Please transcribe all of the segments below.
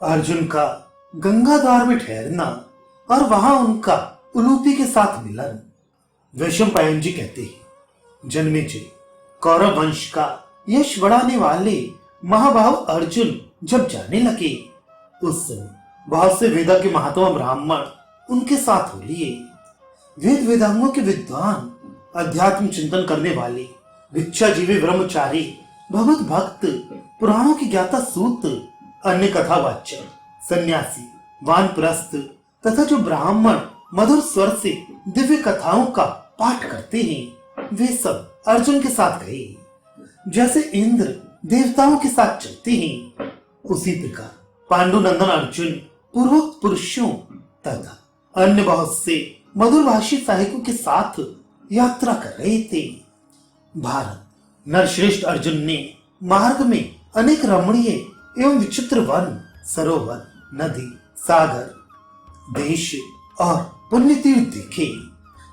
अर्जुन का गंगा द्वार में ठहरना और वहां उनका उलूपी के साथ मिलन। वैशंपायन जी कहते हैं, जन्मेजय कौरव वंश का यश बढ़ाने वाले महाबाहु अर्जुन जब जाने लगे, उस समय बहुत से वेदा के महात्मा ब्राह्मण उनके साथ हो लिए। वेद वेदांगों के विद्वान, अध्यात्म चिंतन करने वाले, भिक्षाजीवी ब्रह्मचारी, भगवत भक्त, पुराणों की ज्ञाता सूत, अन्य कथावाचक, सन्यासी, वानप्रस्थ तथा जो ब्राह्मण मधुर स्वर से दिव्य कथाओं का पाठ करते हैं, वे सब अर्जुन के साथ गए। जैसे इंद्र देवताओं के साथ चलते हैं, उसी प्रकार पांडुनंदन अर्जुन पूर्वोक्त पुरुषों तथा अन्य बहुत से मधुरभाषी सहायकों के साथ यात्रा कर रहे थे। भारत नरश्रेष्ठ अर्जुन ने मार्ग में अनेक रमणीय एवं विचित्र वन, सरोवर, नदी, सागर, देश और पुण्य तीर्थ देखे।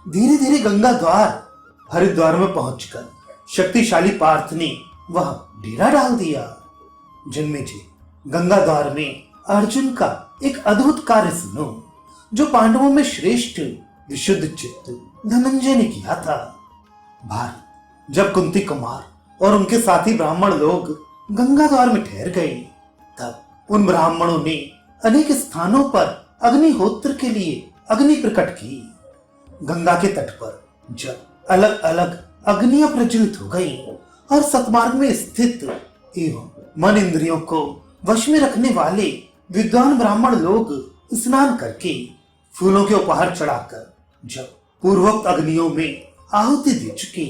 धीरे धीरे गंगा द्वार हरिद्वार में पहुंचकर शक्तिशाली पार्थ ने वह डेरा डाल दिया। जन्मेजय, गंगा द्वार में अर्जुन का एक अद्भुत कार्य सुनो, जो पांडवों में श्रेष्ठ विशुद्ध चित्त धनंजय ने किया था। भारत जब कुंती कुमार और उनके साथी ब्राह्मण लोग गंगा द्वार में ठहर गए, तब उन ब्राह्मणों ने अनेक स्थानों पर अग्निहोत्र के लिए अग्नि प्रकट की। गंगा के तट पर जब अलग अलग अग्नियां प्रज्वलित हो गई और सतमार्ग में स्थित एवं मन इंद्रियों को वश में रखने वाले विद्वान ब्राह्मण लोग स्नान करके फूलों के उपहार चढ़ाकर जब पूर्वोक्त अग्नियों में आहुति दे चुके,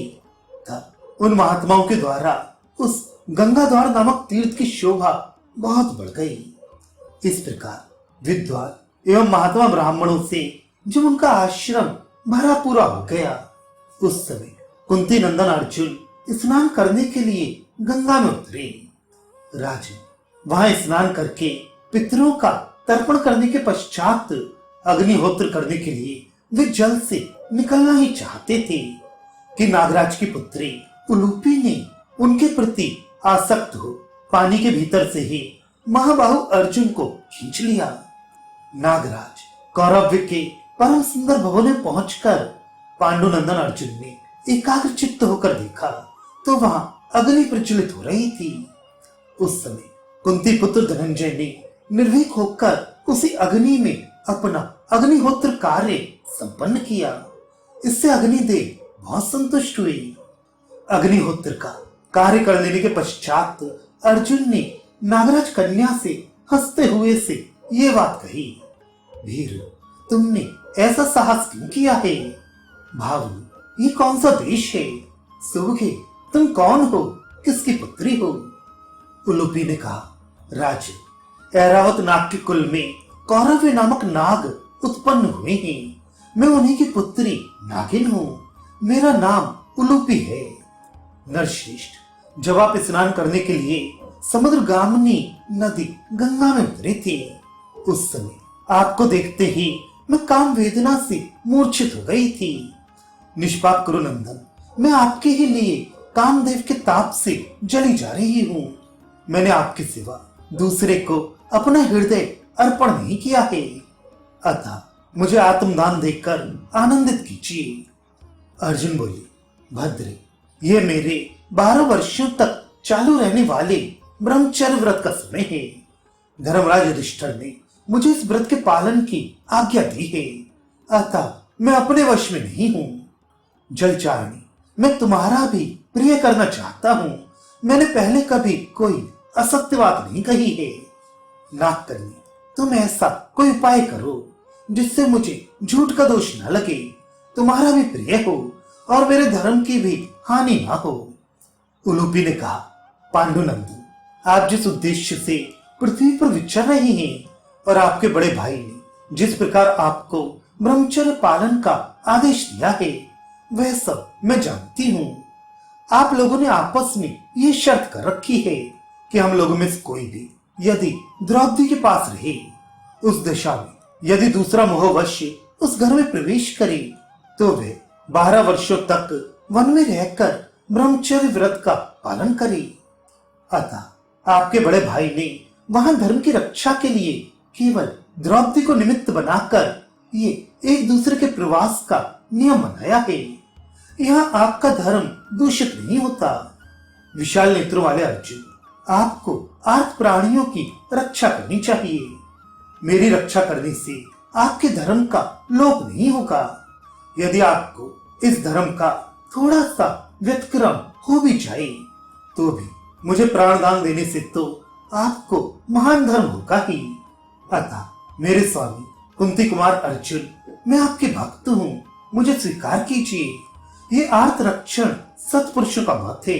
तब उन महात्माओं के द्वारा उस गंगा द्वार नामक तीर्थ की शोभा बहुत बढ़ गई। इस प्रकार विद्वान एवं महात्मा ब्राह्मणों से जब उनका आश्रम भरा पूरा हो गया, उस समय कुंती नंदन अर्जुन स्नान करने के लिए गंगा में उतरे। राजन, वहां स्नान करके पितरों का तर्पण करने के पश्चात अग्निहोत्र करने के लिए वे जल से निकलना ही चाहते थे कि नागराज की पुत्री उलूपी ने उनके प्रति आसक्त हो पानी के भीतर से ही महाबाहु अर्जुन को खींच लिया। नागराज कौरव्य के परम सुंदर भवन में पहुंचकर पांडुनंदन अर्जुन ने एकाग्र चित्त होकर देखा तो वहां अग्नि प्रज्वलित हो रही थी। उस समय कुंती पुत्र धनंजय ने निर्भीक होकर उसी अग्नि में अपना अग्निहोत्र कार्य संपन्न किया। इससे अग्निदेव बहुत संतुष्ट हुए। अग्निहोत्र का कार्य कर लेने के पश्चात अर्जुन ने नागराज कन्या से हंसते हुए से ये बात कही, वीर, तुमने ऐसा साहस क्यों किया है? भावनी, ये कौन सा देश है? सुबह तुम कौन हो? किसकी पुत्री हो? उलूपी ने कहा, राजन, ऐरावत नाग के कुल में कौरव्य नामक नाग उत्पन्न हुए हैं। मैं उन्हीं की पुत्री नागिन हूँ। मेरा नाम उलूपी है। नरश्रेष्ठ, जब आप स्नान करने के लिए समुद्र गामिनी नदी गंगा में उतरे थे, उस समय आपको देखते ही मैं काम वेदना से मूर्छित हो गई थी। निष्पाप कुरुनंदन, मैं आपके ही लिए कामदेव के ताप से जली जा रही हूँ। मैंने आपके सिवा दूसरे को अपना हृदय अर्पण नहीं किया है, अतः मुझे आत्मदान देकर आनंदित कीजिए। अर्जुन बोले, भद्रे, ये मेरे 12 वर्षों तक चालू रहने वाले ब्रह्मचर्य व्रत का समय है। धर्मराज युधिष्ठिर ने मुझे इस व्रत के पालन की आज्ञा दी है, अतः मैं अपने वश में नहीं हूं। जलचारिणी, मैं तुम्हारा भी प्रिय करना चाहता हूं। मैंने पहले कभी कोई असत्य बात नहीं कही है। नागकन्या, तुम ऐसा कोई उपाय करो जिससे मुझे झूठ का दोष न लगे, तुम्हारा भी प्रिय हो और मेरे धर्म की भी हानि ना हो। उलूपी ने कहा, पांडुनंदन, आप जिस उद्देश्य से पृथ्वी पर विचर रहे हैं और आपके बड़े भाई ने जिस प्रकार आपको ब्रह्मचर्य पालन का आदेश दिया है, वह सब मैं जानती हूँ। आप लोगों ने आपस में ये शर्त कर रखी है कि हम लोगों में से कोई भी यदि द्रौपदी के पास रहे, उस दशा में यदि दूसरा मोहवश्य उस घर में प्रवेश करे, तो वे 12 वर्षों तक वन में रहकर ब्रह्मचर्य व्रत का पालन करे। अतः आपके बड़े भाई ने वहां धर्म की रक्षा के लिए केवल द्रौपदी को निमित्त बनाकर ये एक दूसरे के प्रवास का नियम बनाया है। यहाँ आपका धर्म दूषित नहीं होता। विशाल नेत्रों वाले अर्जुन, आपको आर्त प्राणियों की रक्षा करनी चाहिए। मेरी रक्षा करने से आपके धर्म का लोप नहीं होगा। यदि आपको इस धर्म का थोड़ा सा व्यतिक्रम हो भी जाए तो भी मुझे प्राणदान देने से तो आपको महान धर्म होगा ही। अतः मेरे स्वामी कुंती कुमार अर्जुन, मैं आपके भक्त हूँ, मुझे स्वीकार कीजिए। ये आर्त रक्षण सत्पुरुषों का मत है।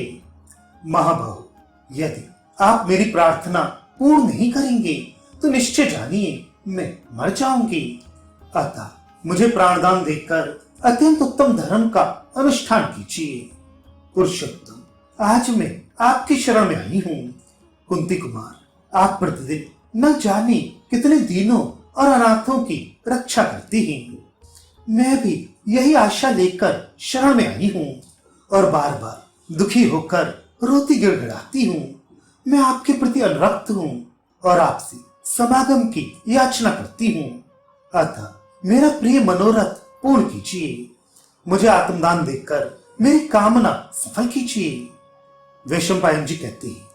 महाभाव, यदि आप मेरी प्रार्थना पूर्ण नहीं करेंगे तो निश्चय जानिए मैं मर जाऊंगी। अतः मुझे प्राणदान देकर अत्यंत उत्तम धर्म का अनुष्ठान कीजिए। पुरुषोत्तम, आज मैं आपकी शरण में आई हूँ। कुंती कुमार, आप प्रतिदिन न जाने कितने दीनों और अनाथों की रक्षा करती हैं। मैं भी यही आशा लेकर शरण में आई हूँ और बार बार दुखी होकर रोती गिड़गिड़ाती हूँ। मैं आपके प्रति अनुरक्त हूँ और आपसे समागम की याचना करती हूँ। अतः मेरा प्रिय मनोरथ पूर्ण कीजिए। मुझे आत्मदान देकर मेरी कामना सफल कीजिए। वैशंपायन जी कहते हैं,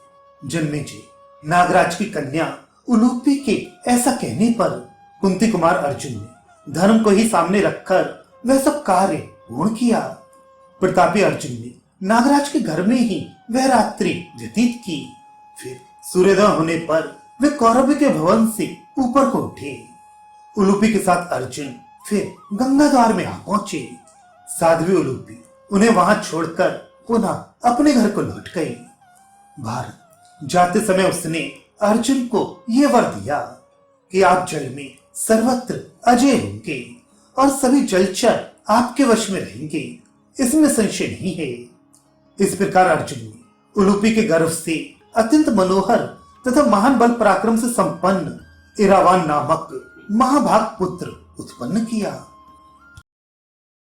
जन्मेजय, नागराज की कन्या उलूपी के ऐसा कहने पर कुंती कुमार अर्जुन ने धर्म को ही सामने रखकर वह सब कार्य पूर्ण किया। प्रतापी अर्जुन ने नागराज के घर में ही वह रात्रि व्यतीत की। फिर सूर्योदय होने पर वे कौरव के भवन से ऊपर को उठे। उलूपी के साथ अर्जुन फिर गंगा द्वार में आ पहुंचे। साध्वी उलूपी उन्हें वहां छोड़कर पुनः अपने घर को लौट गई। भारत जाते समय उसने अर्जुन को यह वर दिया कि आप जल में सर्वत्र अजय होंगे और सभी जलचर आपके वश में रहेंगे, इसमें संशय नहीं है। इस प्रकार अर्जुन ने उलूपी के गर्भ से अत्यंत मनोहर तथा महान बल पराक्रम से संपन्न इरावान नामक महाभाग पुत्र उत्पन्न किया।